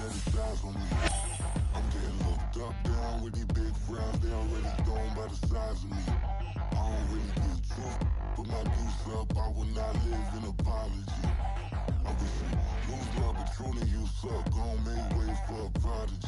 criticize on me. I'm getting looked up, down with these big frowns. They already thrown by the size of me. I don't really get tough, put my deuce up. I will not live in apology. I wish you lose love, but truly you suck. Gon' make way for a prodigy.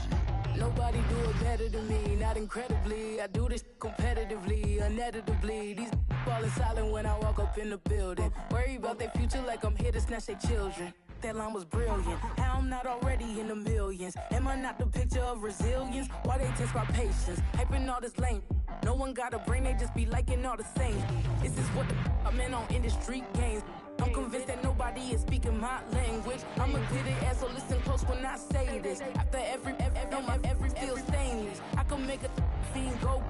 Nobody do it better than me, not incredibly. I do this competitively, uneditably. These falling silent when I walk up in the building. Worry about their future like I'm here to snatch their children. That line was brilliant. How I'm not already in the millions? Am I not the picture of resilience? Why they test my patience? Hyping all this lame. No one got a brain, they just be liking all the same. Is this what the I'm in on industry games? I'm convinced that nobody is speaking my language. I'm a good ass, so listen close when I say this. After every feel stainless. I can make a fiend go.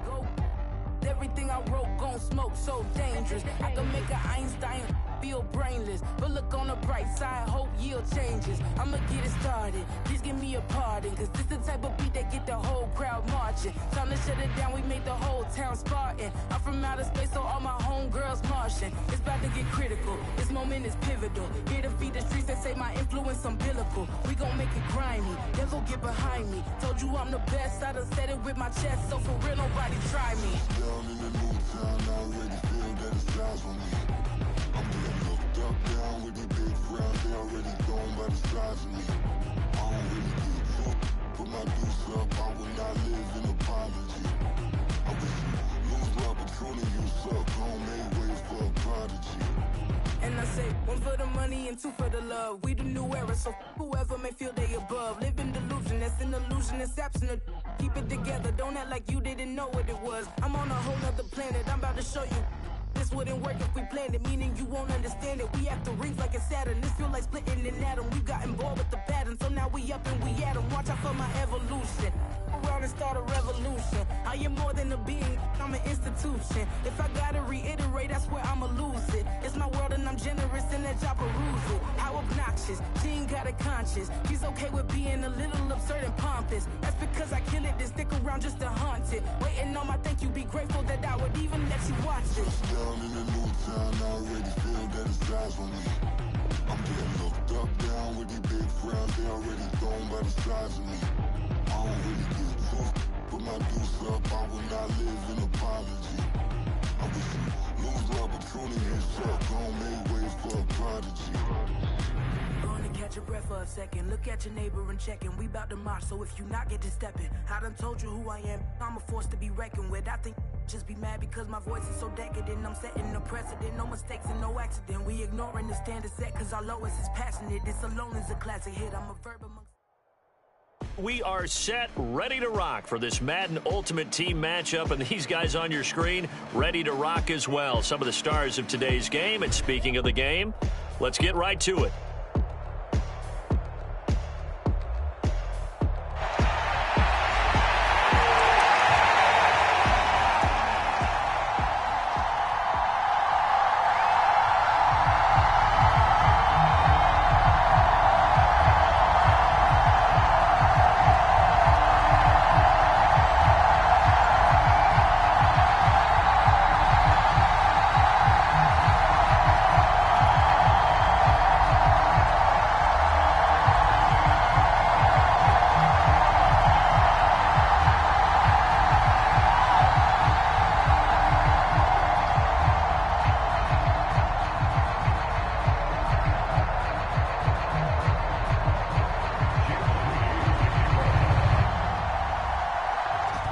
Everything I wrote gon' smoke, so dangerous. I can make an Einstein feel brainless. But look on the bright side, hope yield changes. I'ma get it started, please give me a pardon. Cause this the type of beat that get the whole crowd marching. Time to shut it down, we made the whole town Spartan. I'm from outer space, so all my homegirls Martian. It's about to get critical, this moment is pivotal. Here to feed the streets that say my influence umbilical. We gon' make it grimy, then go get behind me. Told you I'm the best, I done said it with my chest. So for real, nobody try me. Down in the new town, I already feel that it's eyes on me. I'm getting looked up, down with these big frowns. They already thrown by the size of me. I don't really get tough, put my deuce up. I will not live in apology. I wish you lose love, but truly you suck. Gon' make way for a prodigy. And I say, one for the money and two for the love. We the new era, so whoever may feel they above. Live in delusion, that's an illusion, it's absent. Keep it together, don't act like you didn't know what it was. I'm on a whole nother planet, I'm about to show you. This wouldn't work if we planned it, meaning you won't understand it. We have to rings like it's Saturn. This feel like splitting an atom. We got involved with the pattern, so now we up and we at 'em. Watch out for my evolution. Around and start a revolution. I am more than a being, I'm an institution. If I gotta reiterate, I swear I'ma lose it. It's my world and I'm generous and that y'all peruse it. How obnoxious, she ain't got a conscience. She's okay with being a little absurd and pompous. That's because I kill it, then stick around just to haunt it. Waiting on my thank you, be grateful that I would even let you watch it. Down in the new town, I already feel that it's eyes on me. I'm getting looked up, down with these big frowns. They already thrown by the size of me. I don't really get tough, put my deuce up. I will not live in apology. I wish you lose love, but truly you suck. Gon' make way for a prodigy. Gonna catch your breath for a second. Look at your neighbor and checking. We bout to march, so if you not get to stepping. I done told you who I am. I'm a force to be reckoned with. I think just be mad because my voice is so decadent. I'm setting a precedent, no mistakes and no accident. We ignoring the standard set cause our lowest is passionate. This alone is a classic hit. I'm a verb amongst. We are set, ready to rock for this Madden Ultimate Team matchup, and these guys on your screen ready to rock as well. Some of the stars of today's game, and speaking of the game, let's get right to it.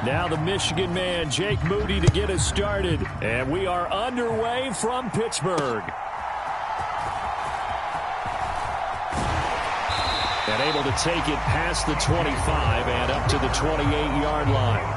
Now the Michigan man, Jake Moody, to get us started. And we are underway from Pittsburgh. And able to take it past the 25 and up to the 28-yard line.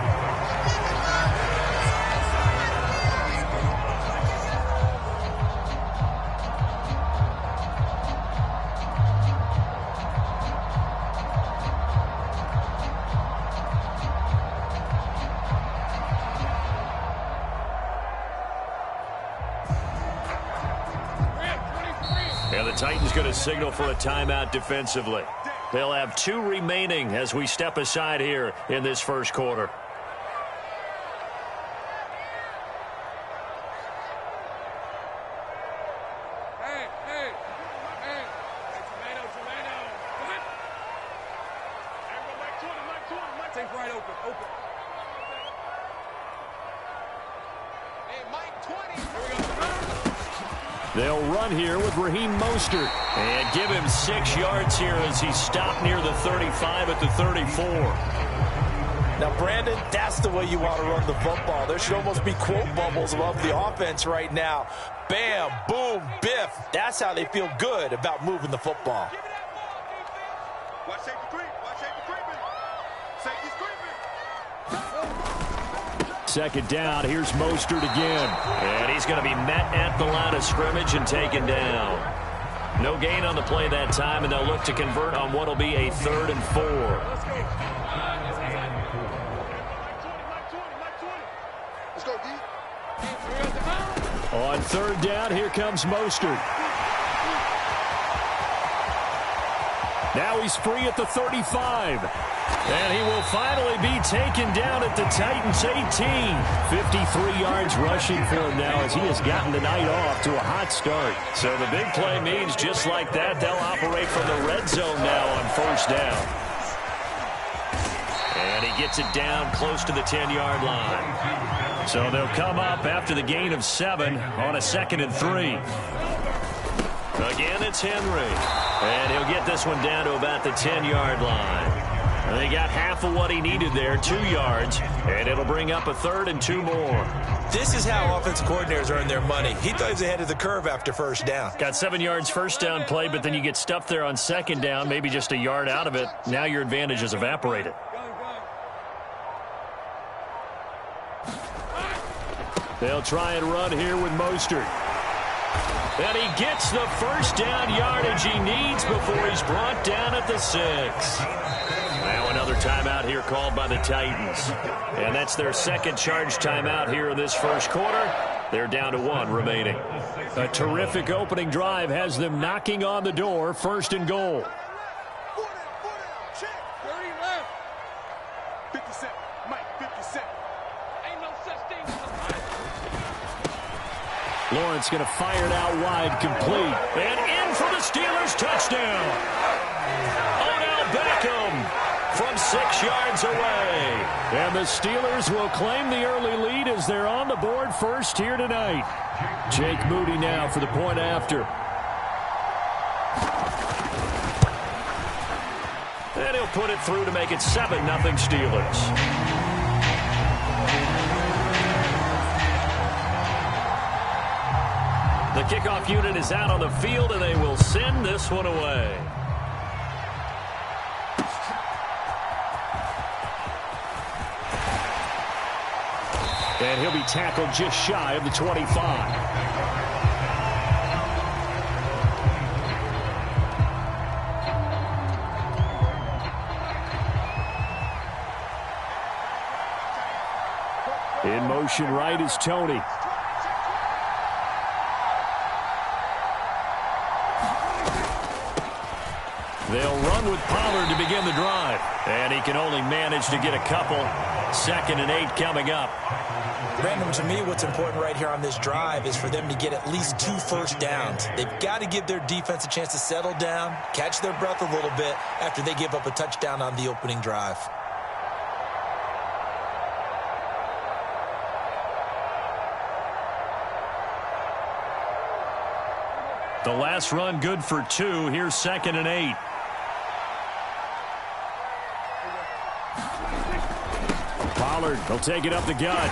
And the Titans going to signal for a timeout defensively. They'll have 2 remaining as we step aside here in this first quarter. They'll run here with Raheem Mostert. And give him 6 yards here as he stopped near the 35 at the 34. Now, Brandon, that's the way you want to run the football. There should almost be quote bubbles above the offense right now. Bam, boom, biff. That's how they feel good about moving the football. Watch safety creep. Watch safety creeping. Safety's creeping. Second down, here's Mostert again. And he's going to be met at the line of scrimmage and taken down. No gain on the play that time, and they'll look to convert on what will be a 3rd and 4. Let's go, D. On 3rd down, here comes Mostert. Now he's free at the 35. And he will finally be taken down at the Titans 18. 53 yards rushing for him now as he has gotten the night off to a hot start. So the big play means just like that, they'll operate from the red zone now on 1st down. And he gets it down close to the 10-yard line. So they'll come up after the gain of 7 on a 2nd and 3. Again, it's Henry. And he'll get this one down to about the 10-yard line. And they got half of what he needed there, 2 yards, and it'll bring up a 3rd and 2 more. This is how offensive coordinators earn their money. He thought he was ahead of the curve after 1st down. Got 7 yards first down play, but then you get stuffed there on 2nd down, maybe just a yard out of it. Now your advantage has evaporated. They'll try and run here with Mostert. And he gets the 1st down yardage he needs before he's brought down at the 6. Now another timeout here called by the Titans. And that's their 2nd charge timeout here in this 1st quarter. They're down to 1 remaining. A terrific opening drive has them knocking on the door, 1st and goal. 30 left. 57. Mike, 57. Ain't no such thing as a Lawrence going to fire it out wide, complete. And in for the Steelers, touchdown. Odell Beckham from 6 yards away. And the Steelers will claim the early lead as they're on the board first here tonight. Jake Moody now for the point after. And he'll put it through to make it 7-0 Steelers. The kickoff unit is out on the field, and they will send this one away. And he'll be tackled just shy of the 25. In motion right is Tony. They'll run with Pollard to begin the drive. And he can only manage to get a couple. 2nd and 8 coming up. Brandon, to me, what's important right here on this drive is for them to get at least 2 first downs. They've got to give their defense a chance to settle down, catch their breath a little bit after they give up a touchdown on the opening drive. The last run good for 2. Here's 2nd and 8. Pollard will take it up the gut.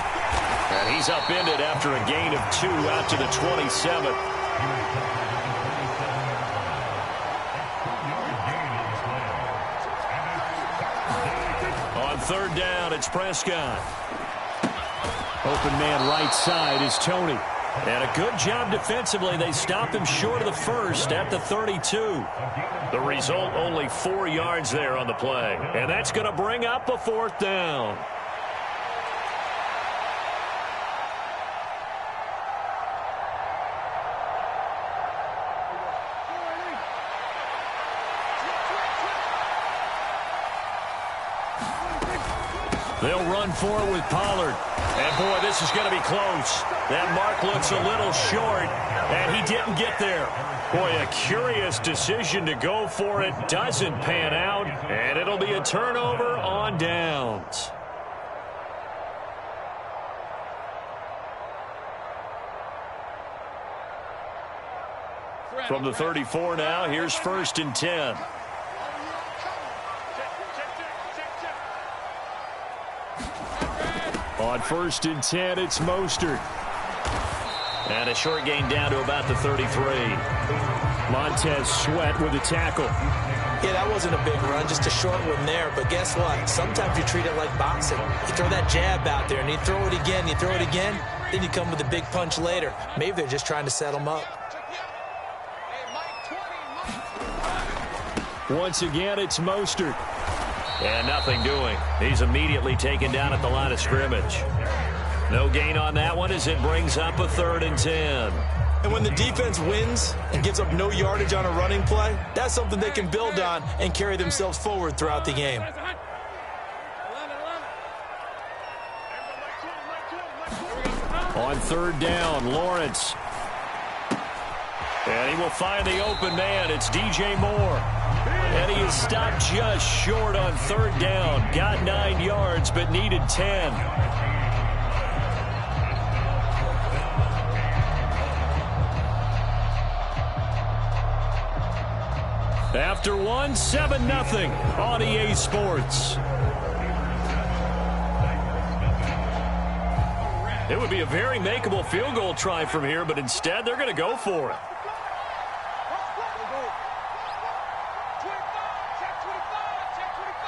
And he's upended after a gain of 2 out to the 27. On 3rd down, it's Prescott. Open man right side is Tony. And a good job defensively. They stop him short of the 1st at the 32. The result, only 4 yards there on the play. And that's going to bring up a 4th down. They'll run for it with Pollard. And, boy, this is going to be close. That mark looks a little short, and he didn't get there. Boy, a curious decision to go for it. Doesn't pan out, and it'll be a turnover on downs. From the 34 now, here's 1st and 10. On 1st and 10, it's Mostert. And a short gain down to about the 33. Montez Sweat with a tackle. Yeah, that wasn't a big run, just a short one there. But guess what? Sometimes you treat it like boxing. You throw that jab out there, and you throw it again, you throw it again, then you come with a big punch later. Maybe they're just trying to set him up. Once again, it's Mostert. And nothing doing. He's immediately taken down at the line of scrimmage. No gain on that one as it brings up a 3rd and 10. And when the defense wins and gives up no yardage on a running play, that's something they can build on and carry themselves forward throughout the game. On 3rd down, Lawrence. And he will find the open man. It's DJ Moore. And he is stopped just short on 3rd down. Got 9 yards, but needed 10. After one, 7-0 on EA Sports. It would be a very makeable field goal try from here, but instead they're going to go for it.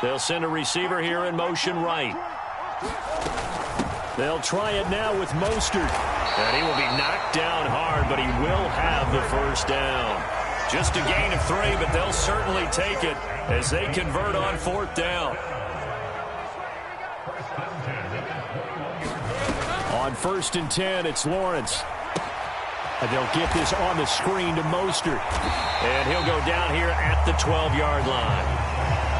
They'll send a receiver here in motion right. They'll try it now with Mostert. And he will be knocked down hard, but he will have the 1st down. Just a gain of 3, but they'll certainly take it as they convert on 4th down. On 1st and 10, it's Lawrence. And they'll get this on the screen to Mostert. And he'll go down here at the 12-yard line.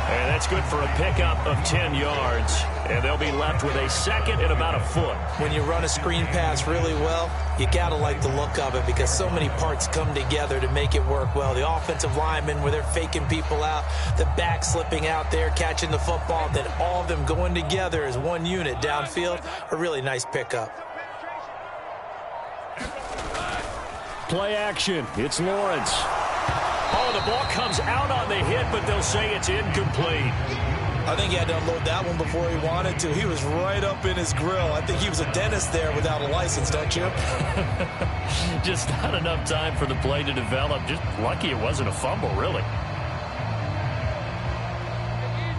And that's good for a pickup of 10 yards. And they'll be left with a 2nd and about a foot. When you run a screen pass really well, you got to like the look of it because so many parts come together to make it work well. The offensive linemen, where they're faking people out, the back slipping out there, catching the football, then all of them going together as one unit downfield. A really nice pickup. Play action. It's Lawrence. Oh, the ball comes out on the hit, but they'll say it's incomplete. I think he had to unload that one before he wanted to. He was right up in his grill. I think he was a dentist there without a license, don't you? Just not enough time for the play to develop. Just lucky it wasn't a fumble, really.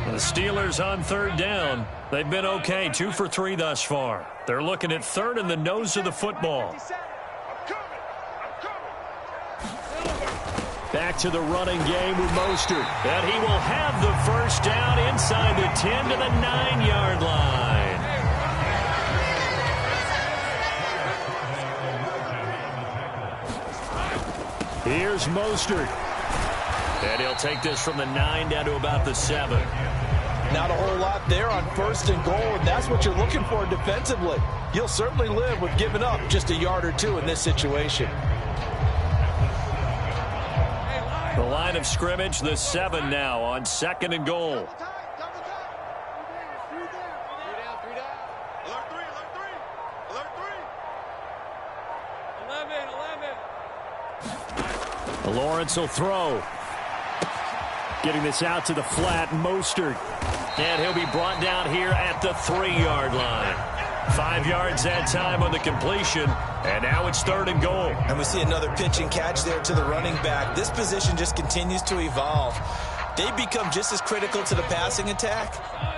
The Steelers on 3rd down. They've been okay, 2 for 3 thus far. They're looking at 3rd in the nose of the football. Back to the running game with Mostert. And he will have the 1st down inside the 10 to the 9-yard line. Here's Mostert. And he'll take this from the 9 down to about the 7. Not a whole lot there on 1st and goal, and that's what you're looking for defensively. You'll certainly live with giving up just a yard or 2 in this situation. The line of scrimmage, the 7 now on 2nd and goal. Lawrence will throw. Getting this out to the flat, Mostert. And he'll be brought down here at the 3-yard line. 5 yards that time on the completion, and now it's 3rd and goal. And we see another pitch and catch there to the running back. This position just continues to evolve. They become just as critical to the passing attack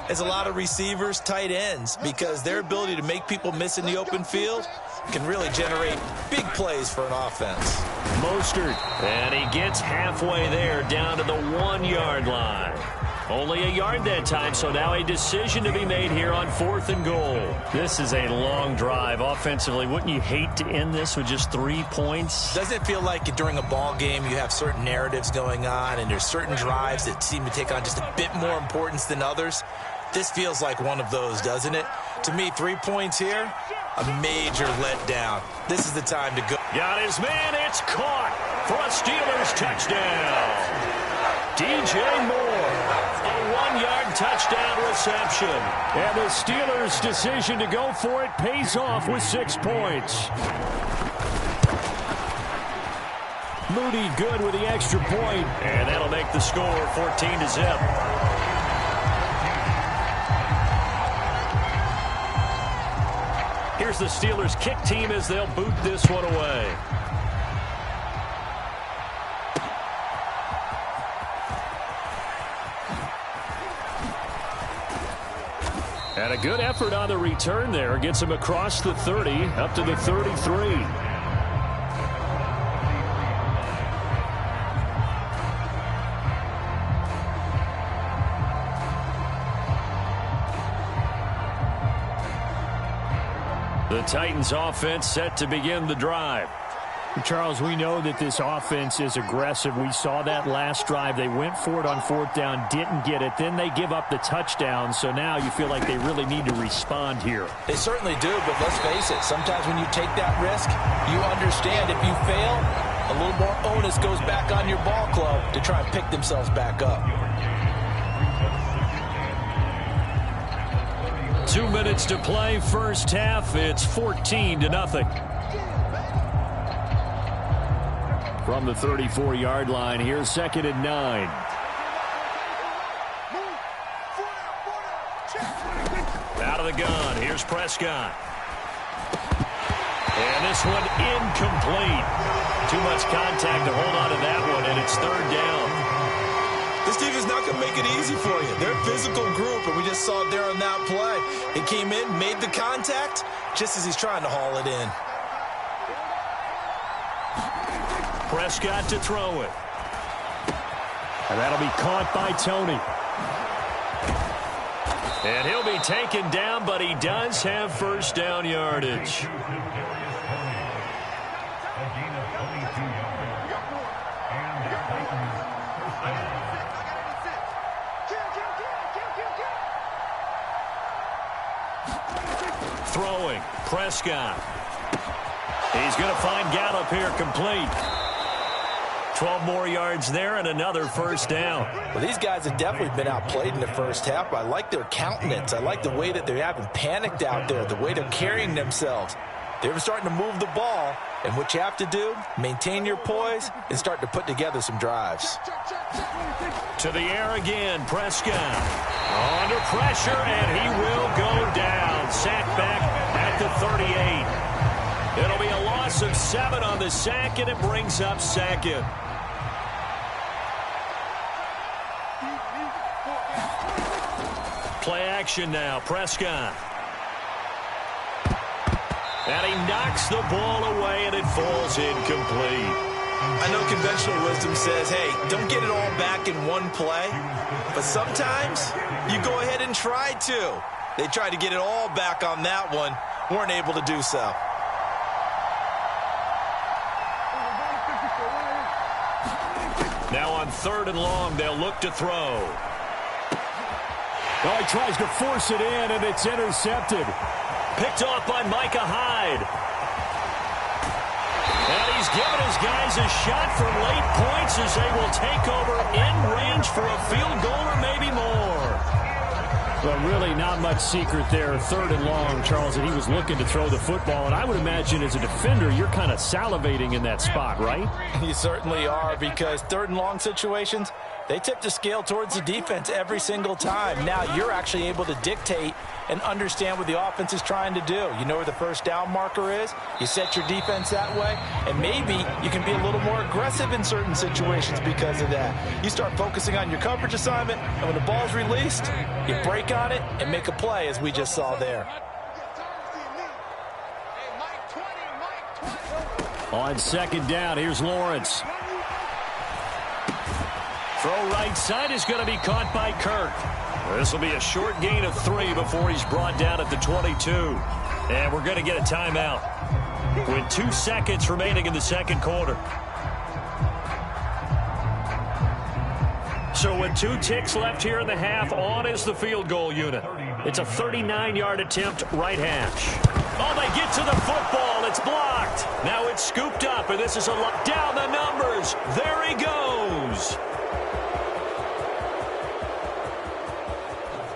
as a lot of receivers, tight ends, because their ability to make people miss in the open field can really generate big plays for an offense. Mostert, and he gets halfway there down to the 1-yard line. Only a yard that time, so now a decision to be made here on 4th and goal. This is a long drive offensively. Wouldn't you hate to end this with just 3 points? Doesn't it feel like during a ball game you have certain narratives going on and there's certain drives that seem to take on just a bit more importance than others? This feels like one of those, doesn't it? To me, 3 points here, a major letdown. This is the time to go. Got his man, it's caught for a Steelers touchdown. DJ Moore, a 1-yard touchdown reception. And the Steelers' decision to go for it pays off with 6 points. Moody good with the extra point. And that'll make the score 14-0. Here's the Steelers' kick team as they'll boot this one away. And a good effort on the return there. Gets him across the 30, up to the 33. The Titans offense set to begin the drive. Charles, we know that this offense is aggressive. We saw that last drive. They went for it on 4th down, didn't get it. Then they give up the touchdown, so now you feel like they really need to respond here. They certainly do, but let's face it. Sometimes when you take that risk, you understand if you fail, a little more onus goes back on your ball club to try and pick themselves back up. 2 minutes to play, first half. It's 14-0. From the 34-yard line, here's 2nd and 9. Out of the gun, here's Prescott. And this one incomplete. Too much contact to hold on to that one, and it's 3rd down. This team is not going to make it easy for you. They're a physical group, and we just saw it there on that play. He came in, made the contact, just as he's trying to haul it in. Prescott to throw it. And that'll be caught by Tony. And he'll be taken down, but he does have first down yardage. Throwing, Prescott. He's going to find Gallup here complete. 12 more yards there and another first down. Well, these guys have definitely been outplayed in the first half. I like their countenance. I like the way that they haven't panicked out there, the way they're carrying themselves. They're starting to move the ball, and what you have to do, maintain your poise and start to put together some drives. To the air again, Prescott. Under pressure, and he will go down. Sacked back at the 38. It'll be a loss of 7 on the sack, and it brings up 2nd. Play action now, Prescott. And he knocks the ball away, and it falls incomplete. I know conventional wisdom says, hey, don't get it all back in one play. But sometimes you go ahead and try to. They tried to get it all back on that one. Weren't able to do so. Now on 3rd and long, they'll look to throw. Oh, he tries to force it in, and it's intercepted. Picked off by Micah Hyde. And he's given his guys a shot for late points as they will take over in range for a field goal or maybe more. Well, really not much secret there. 3rd and long, Charles, and he was looking to throw the football. And I would imagine as a defender, you're kind of salivating in that spot, right? You certainly are, because 3rd and long situations, they tip the scale towards the defense every single time. Now you're actually able to dictate and understand what the offense is trying to do. You know where the first down marker is. You set your defense that way, and maybe you can be a little more aggressive in certain situations because of that. You start focusing on your coverage assignment, and when the ball's released, you break on it and make a play, as we just saw there. On 2nd down, here's Lawrence. Throw right side is going to be caught by Kirk. This will be a short gain of 3 before he's brought down at the 22. And we're going to get a timeout with 2 seconds remaining in the 2nd quarter. So with 2 ticks left here in the half, on is the field goal unit. It's a 39-yard attempt, right hash. Oh, they get to the football. It's blocked. Now it's scooped up, and this is a lot down the numbers. There he goes.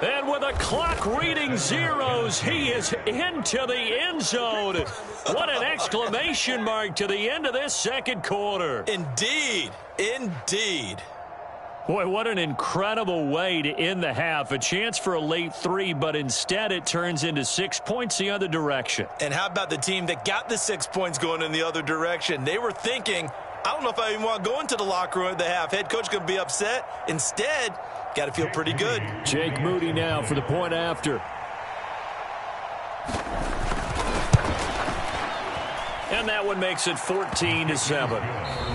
And with a clock reading zeros, he is into the end zone. What an exclamation mark to the end of this second quarter. Indeed. Indeed. Boy, what an incredible way to end the half. A chance for a late 3, but instead it turns into 6 points the other direction. And how about the team that got the 6 points going in the other direction? They were thinking, I don't know if I even want to go into the locker room at the half. Head coach going to be upset. Instead, got to feel pretty good. Jake Moody now for the point after. And that one makes it 14-7.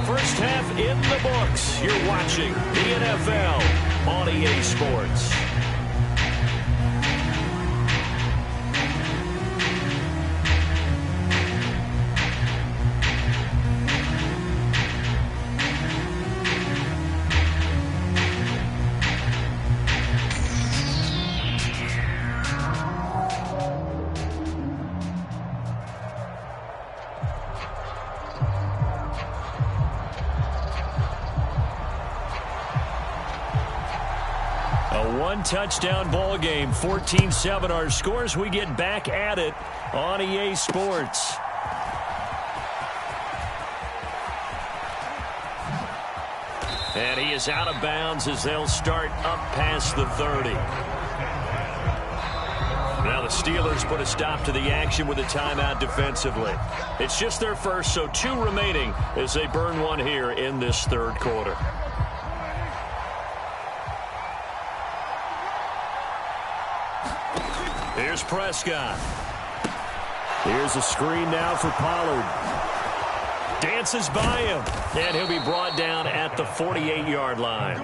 First half in the books. You're watching the NFL on EA Sports. Touchdown ball game, 14-7 our scores. We get back at it on EA Sports. And he is out of bounds as they'll start up past the 30. Now the Steelers put a stop to the action with a timeout defensively. It's just their first, so 2 remaining as they burn one here in this third quarter. Here's Prescott. Here's a screen now for Pollard. Dances by him, and he'll be brought down at the 48-yard line.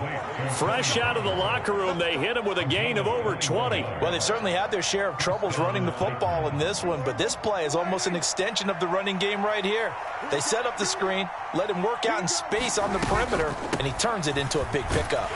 Fresh out of the locker room, they hit him with a gain of over 20. Well, they've certainly had their share of troubles running the football in this one, but this play is almost an extension of the running game right here. They set up the screen, let him work out in space on the perimeter, and he turns it into a big pickup.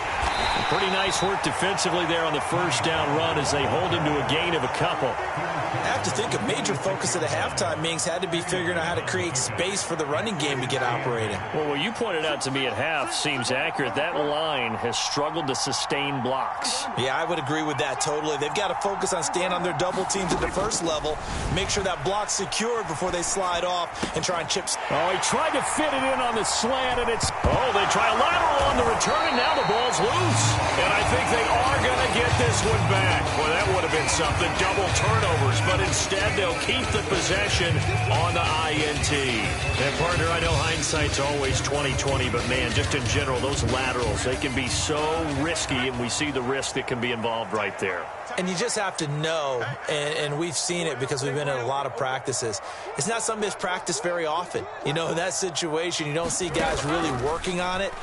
Pretty nice work defensively there on the first down run as they hold him to a gain of a couple. I have to think a major focus at a halftime means had to be figuring out how to create space for the running game to get operating. Well, what you pointed out to me at half seems accurate. That line has struggled to sustain blocks. Yeah, I would agree with that totally. They've got to focus on staying on their double teams at the first level, make sure that block's secured before they slide off and try and chip. Oh, he tried to fit it in on the slant, and it's... Oh, they try a lateral on the return, and now the ball's loose. And I think they are going to get this one back. Well, that would have been something. Double turnovers, but instead they'll keep the possession on the INT. And, partner, I know hindsight's always 20/20, but, man, just in general, those laterals, they can be so risky, and we see the risk that can be involved right there. And you just have to know, and we've seen it because we've been in a lot of practices. It's not something that's practiced very often. You know, in that situation, you don't see guys really working on it.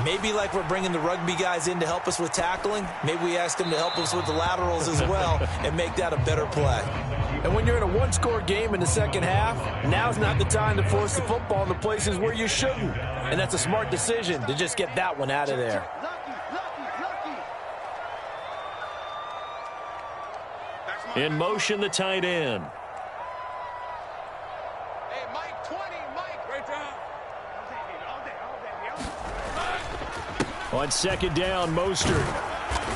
Maybe like we're bringing the rugby guys in to help us with tackling, maybe we ask them to help us with the laterals as well and make that a better play. And when you're in a one-score game in the second half, now's not the time to force the football in the places where you shouldn't. And that's a smart decision to just get that one out of there. In motion, the tight end. Hey, Mike 20, Mike. Right down. On second down, Mostert.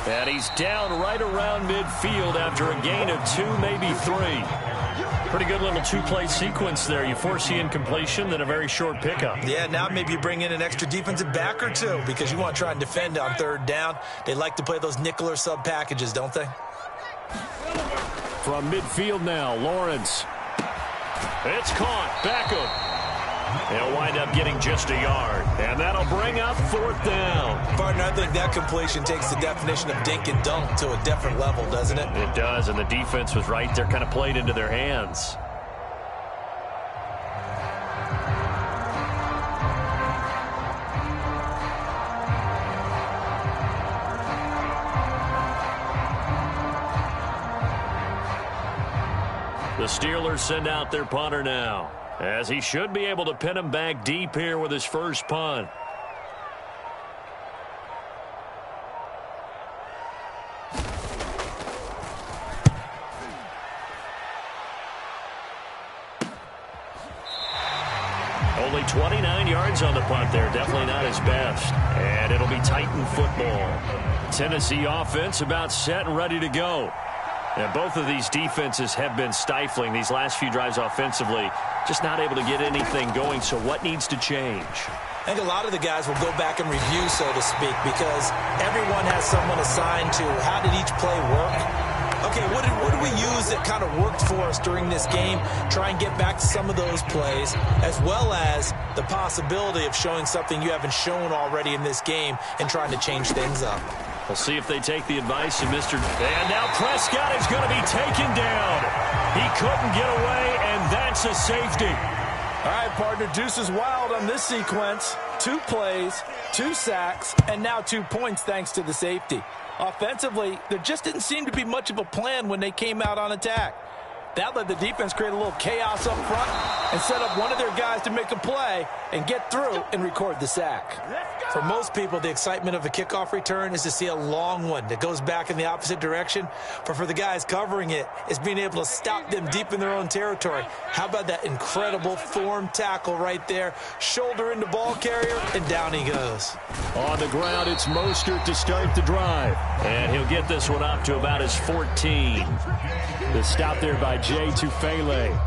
And he's down right around midfield after a gain of 2, maybe 3. Pretty good little 2-play sequence there. You force the incompletion, then a very short pickup. Yeah, now maybe you bring in an extra defensive back or 2 because you want to try and defend on third down. They like to play those nickel or sub packages, don't they? From midfield now, Lawrence. It's caught. Beckham. They'll wind up getting just a yard. And that'll bring up fourth down. Partner, I think that completion takes the definition of dink and dunk to a different level, doesn't it? It does, and the defense was right there, kind of played into their hands. The Steelers send out their punter now, as he should be able to pin him back deep here with his first punt. Only 29 yards on the punt there. Definitely not his best. And it'll be Titan football. Tennessee offense about set and ready to go. And both of these defenses have been stifling these last few drives offensively. Just not able to get anything going. So what needs to change? I think a lot of the guys will go back and review, so to speak, because everyone has someone assigned to how did each play work. Okay, what did we use that kind of worked for us during this game? Try and get back to some of those plays, as well as the possibility of showing something you haven't shown already in this game and trying to change things up. We'll see if they take the advice of Mr. And now Prescott is going to be taken down. He couldn't get away, and that's a safety. All right, partner, deuce is wild on this sequence. 2 plays, 2 sacks, and now 2 points thanks to the safety. Offensively, there just didn't seem to be much of a plan when they came out on attack. That let the defense create a little chaos up front and set up one of their guys to make a play and get through and record the sack. For most people, the excitement of a kickoff return is to see a long one that goes back in the opposite direction. But for the guys covering it, it's being able to stop them deep in their own territory. How about that incredible form tackle right there? Shoulder into ball carrier, and down he goes. On the ground, it's Mostert to start the drive. And he'll get this one up to about his 14. The stop there by Jay Tufele.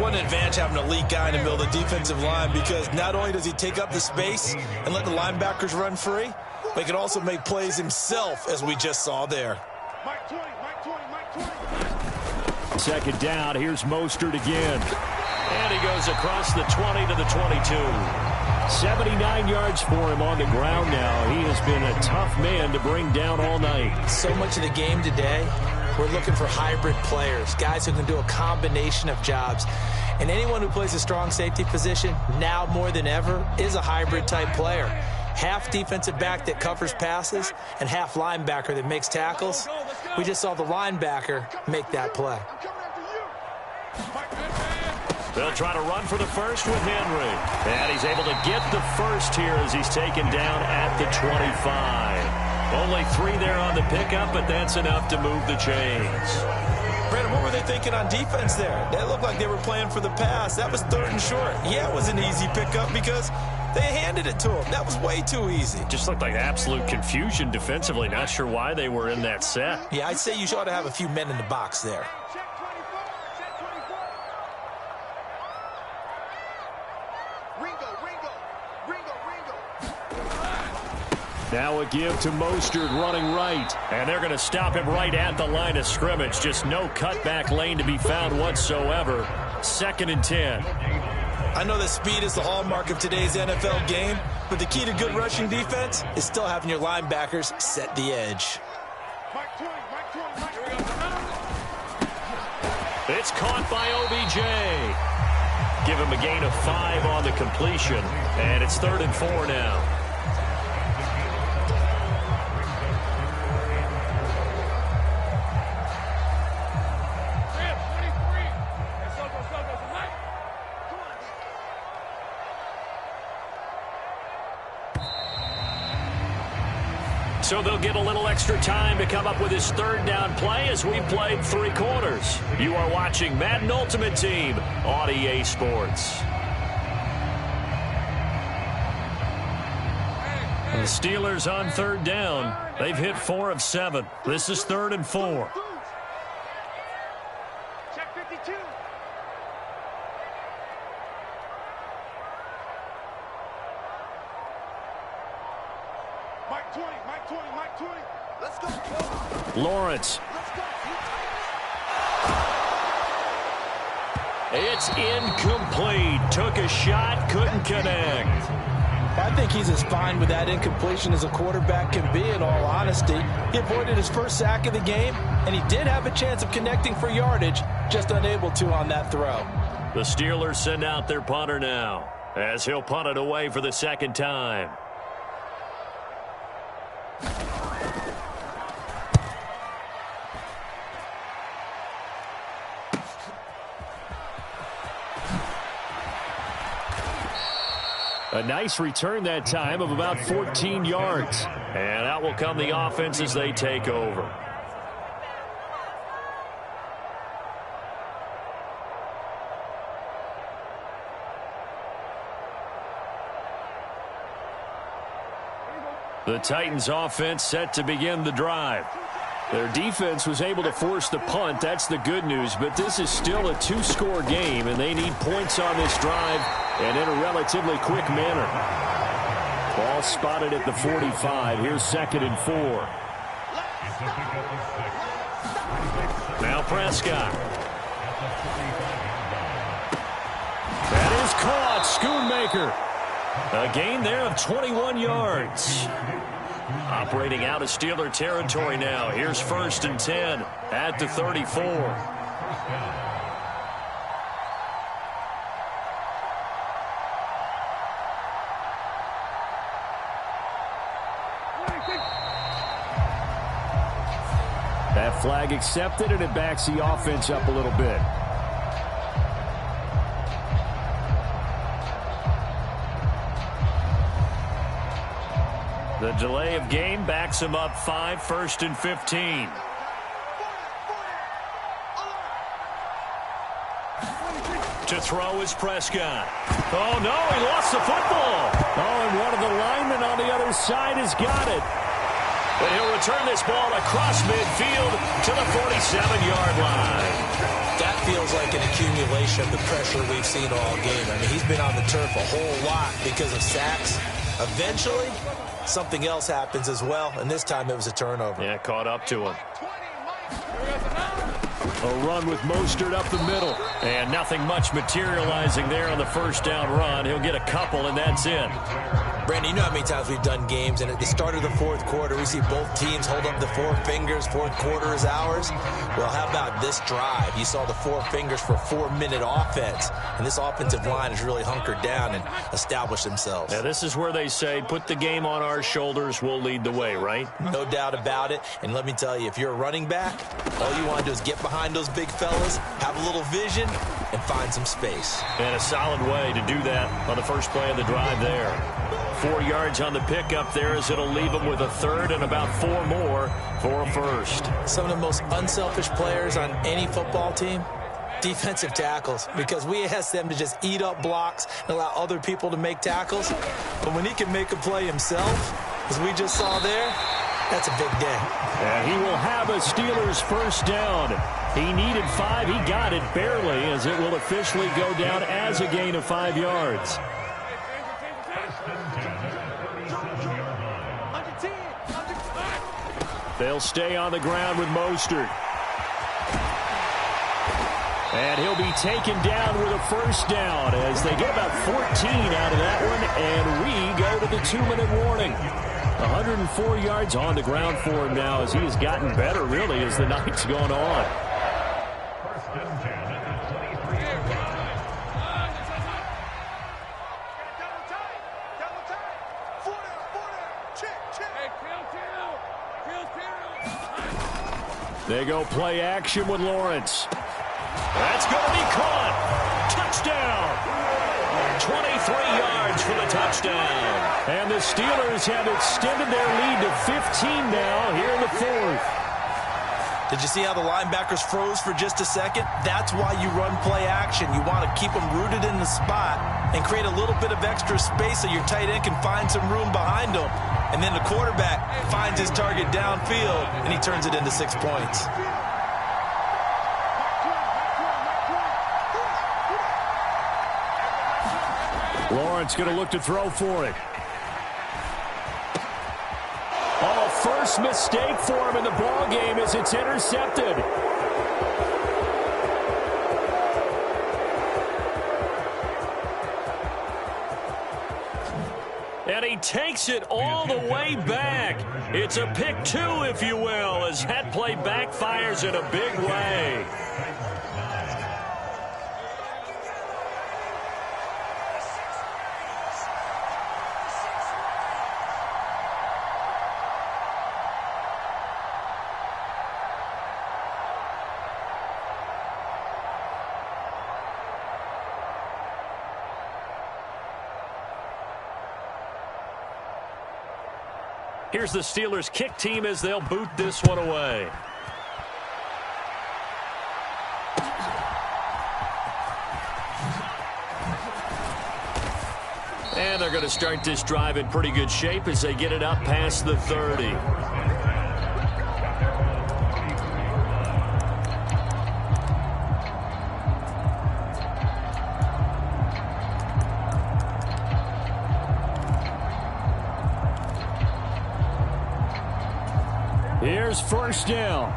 What an advantage having an elite guy in the middle of the defensive line, because not only does he take up the space and let the linebackers run free, but he can also make plays himself, as we just saw there. Mike 20, Mike 20, Mike 20. Second down, here's Mostert again. And he goes across the 20 to the 22. 79 yards for him on the ground now. He has been a tough man to bring down all night. So much of the game today, we're looking for hybrid players, guys who can do a combination of jobs. And anyone who plays a strong safety position, now more than ever, is a hybrid-type player. Half defensive back that covers passes and half linebacker that makes tackles. We just saw the linebacker make that play. They'll try to run for the first with Henry. And he's able to get the first here as he's taken down at the 25. Only 3 there on the pickup, but that's enough to move the chains. Brandon, what were they thinking on defense there? They looked like they were playing for the pass. That was 3rd and short. Yeah, it was an easy pickup because they handed it to him. That was way too easy. Just looked like absolute confusion defensively. Not sure why they were in that set. Yeah, I'd say you ought to have a few men in the box there. Now a give to Mostert running right. And they're going to stop him right at the line of scrimmage. Just no cutback lane to be found whatsoever. 2nd and 10. I know that speed is the hallmark of today's NFL game, but the key to good rushing defense is still having your linebackers set the edge. It's caught by OBJ. Give him a gain of 5 on the completion. And it's 3rd and 4 now. So they'll get a little extra time to come up with his 3rd down play as we played 3 quarters. You are watching Madden Ultimate Team on EA Sports. The Steelers on 3rd down. They've hit 4 of 7. This is 3rd and 4. Check 52. Mike 20, Mike 20, Mike 20. Let's go. Lawrence. It's incomplete. Took a shot, couldn't connect. I think he's as fine with that incompletion as a quarterback can be, in all honesty. He avoided his first sack of the game, and he did have a chance of connecting for yardage, just unable to on that throw. The Steelers send out their punter now, as he'll punt it away for the 2nd time. A nice return that time of about 14 yards. And out will come the offense as they take over. The Titans offense set to begin the drive. Their defense was able to force the punt. That's the good news. But this is still a two-score game, and they need points on this drive and in a relatively quick manner. Ball spotted at the 45. Here's 2nd and 4. Now Prescott. That is caught. Schoonmaker. A gain there of 21 yards. Operating out of Steeler territory now. Here's 1st and 10 at the 34. That flag accepted, and it backs the offense up a little bit. The delay of game backs him up 5, 1st and 15. To throw is Prescott. Oh, no, he lost the football. Oh, and one of the linemen on the other side has got it. But he'll return this ball across midfield to the 47-yard line. That feels like an accumulation of the pressure we've seen all game. I mean, he's been on the turf a whole lot because of sacks. Eventually, something else happens as well, and this time it was a turnover. Yeah, caught up to him. A run with Mostert up the middle. And nothing much materializing there on the first down run. He'll get a couple, and that's it. Brandon, you know how many times we've done games, and at the start of the fourth quarter, we see both teams hold up the four fingers, fourth quarter is ours. Well, how about this drive? You saw the four fingers for a 4-minute offense, and this offensive line has really hunkered down and established themselves. Now, this is where they say, put the game on our shoulders, we'll lead the way, right? No doubt about it, and let me tell you, if you're a running back, all you want to do is get behind those big fellas, have a little vision, and find some space. And a solid way to do that on the first play of the drive there. 4 yards on the pickup there as it'll leave them with a third and about 4 more for a first. Some of the most unselfish players on any football team, defensive tackles, because we ask them to just eat up blocks and allow other people to make tackles. But when he can make a play himself, as we just saw there, that's a big day. And he will have a Steelers first down. He needed 5. He got it barely, as it will officially go down as a gain of 5 yards. They'll stay on the ground with Mostert. And he'll be taken down with a first down as they get about 14 out of that one, and we go to the 2-minute warning. 104 yards on the ground for him now as he has gotten better, really, as the night's gone on. They go play action with Lawrence. That's going to be caught. Touchdown. 23 yards for the touchdown. And the Steelers have extended their lead to 15 now here in the fourth. Did you see how the linebackers froze for just a second? That's why you run play action. You want to keep them rooted in the spot and create a little bit of extra space so your tight end can find some room behind them. And then the quarterback finds his target downfield, and he turns it into 6 points. Lawrence going to look to throw for it. Oh, first mistake for him in the ball game as it's intercepted. And he takes it all the way back. It's a pick 2, if you will, as that play backfires in a big way. Here's the Steelers kick team as they'll boot this one away. And they're going to start this drive in pretty good shape as they get it up past the 30. Here's first down.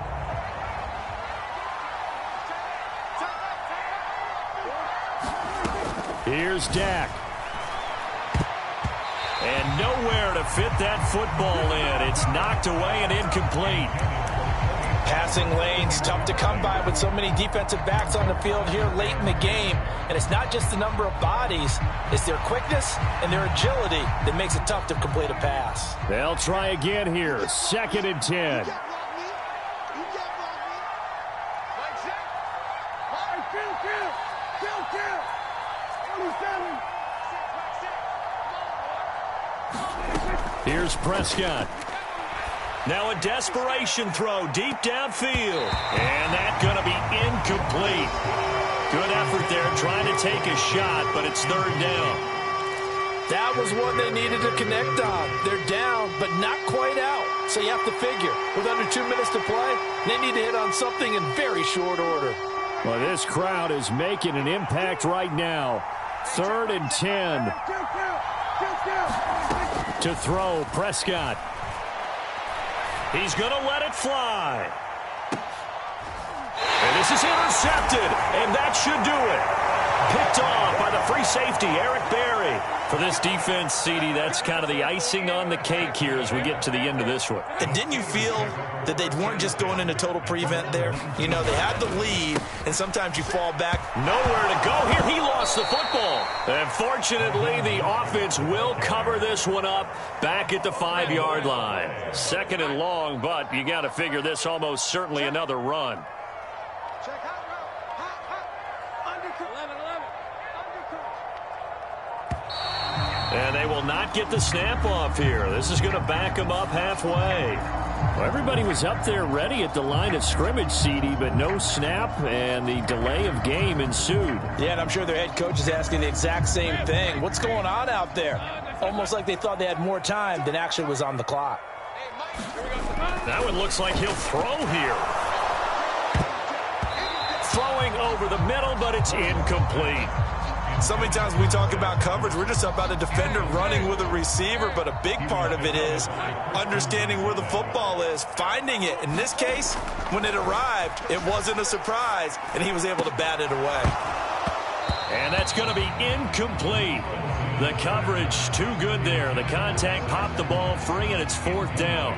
Here's Dak. And nowhere to fit that football in. It's knocked away and incomplete. Passing lanes, tough to come by with so many defensive backs on the field here late in the game. And it's not just the number of bodies, it's their quickness and their agility that makes it tough to complete a pass. They'll try again here. 2nd and 10. Here's Prescott. Now a desperation throw deep downfield. And that's going to be incomplete. Good effort there trying to take a shot, but it's 3rd down. That was one they needed to connect on. They're down, but not quite out. So you have to figure, with under 2 minutes to play, they need to hit on something in very short order. Well, this crowd is making an impact right now. 3rd and 10. To throw, Prescott. He's going to let it fly. And this is intercepted, and that should do it. Picked off by the free safety, Eric Berry. For this defense, CD, that's kind of the icing on the cake here as we get to the end of this one. And didn't you feel that they weren't just going into total prevent there? You know, they had the lead, and sometimes you fall back. Nowhere to go here. He lost the football. And fortunately, the offense will cover this one up back at the 5-yard line. 2nd and long, but you got to figure this almost certainly another run. And they will not get the snap off here. This is going to back them up halfway. Well, everybody was up there ready at the line of scrimmage, CD, but no snap, and the delay of game ensued. Yeah, and I'm sure their head coach is asking the exact same thing. What's going on out there? Almost like they thought they had more time than actually was on the clock. That one looks like he'll throw here. Throwing over the middle, but it's incomplete. So many times we talk about coverage, we're just about a defender running with a receiver, but a big part of it is understanding where the football is, finding it. In this case, when it arrived, it wasn't a surprise, and he was able to bat it away. And that's going to be incomplete. The coverage too good there. The contact popped the ball free, and it's 4th down.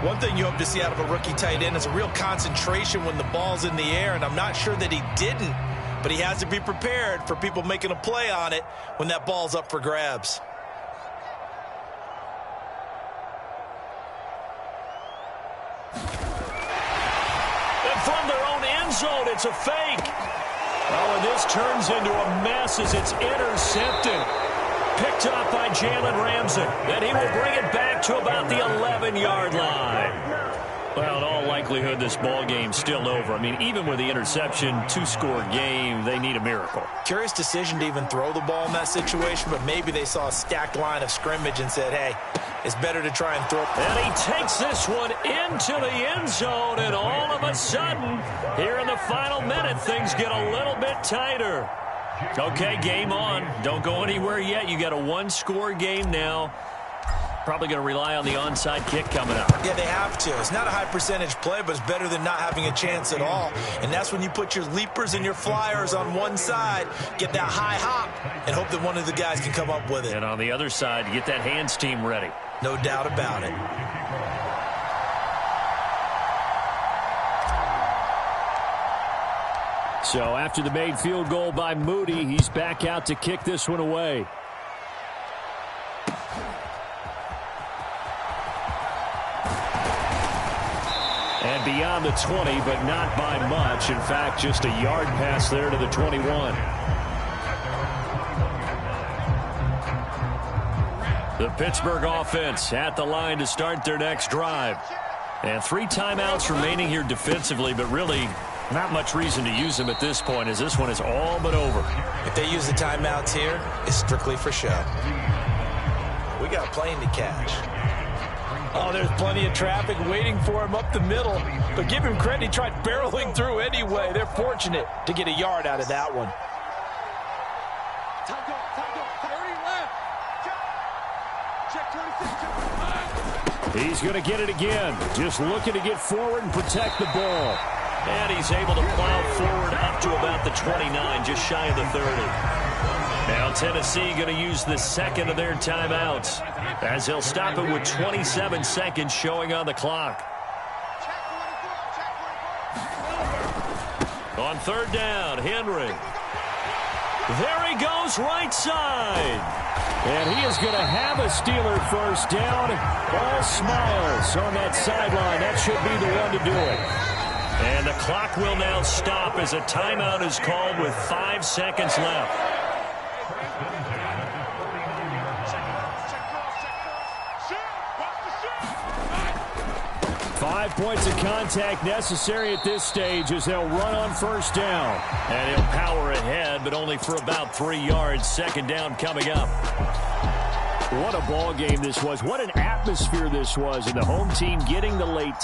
One thing you hope to see out of a rookie tight end is a real concentration when the ball's in the air, and I'm not sure that he didn't. But he has to be prepared for people making a play on it when that ball's up for grabs. And from their own end zone, it's a fake. Oh, and this turns into a mess as it's intercepted. Picked up by Jalen Ramsey. Then he will bring it back to about the 11-yard line. Well, in all likelihood, this ball game's still over. I mean, even with the interception, 2-score game, they need a miracle. Curious decision to even throw the ball in that situation, but maybe they saw a stacked line of scrimmage and said, hey, it's better to try and throw it. And he takes this one into the end zone, and all of a sudden, here in the final minute, things get a little bit tighter. Okay, game on. Don't go anywhere yet. You got a 1-score game now. Probably going to rely on the onside kick coming up. Yeah, they have to. It's not a high percentage play, but it's better than not having a chance at all. And that's when you put your leapers and your flyers on one side, get that high hop, and hope that one of the guys can come up with it. And on the other side, get that hands team ready. No doubt about it. So after the made field goal by Moody, he's back out to kick this one away. And beyond the 20, but not by much. In fact, just a yard pass there to the 21. The Pittsburgh offense at the line to start their next drive. And 3 timeouts remaining here defensively, but really Not much reason to use him at this point, as this one is all but over. If they use the timeouts here, it's strictly for show. We got a plane to catch. Oh, there's plenty of traffic waiting for him up the middle. But give him credit, he tried barreling through anyway. They're fortunate to get a yard out of that one. Time go, 30 left. Check 26. He's going to get it again. Just looking to get forward and protect the ball. And he's able to plow forward up to about the 29, just shy of the 30. Now Tennessee going to use the second of their timeouts, as they'll stop it with 27 seconds showing on the clock. On third down, Henry. There he goes, right side. And he is going to have a Steeler first down. All smiles on that sideline. That should be the one to do it. And the clock will now stop as a timeout is called with 5 seconds left. Five points of contact necessary at this stage as they'll run on first down. And he'll power ahead, but only for about 3 yards. Second down coming up. What a ball game this was. What an atmosphere this was. And the home team getting the late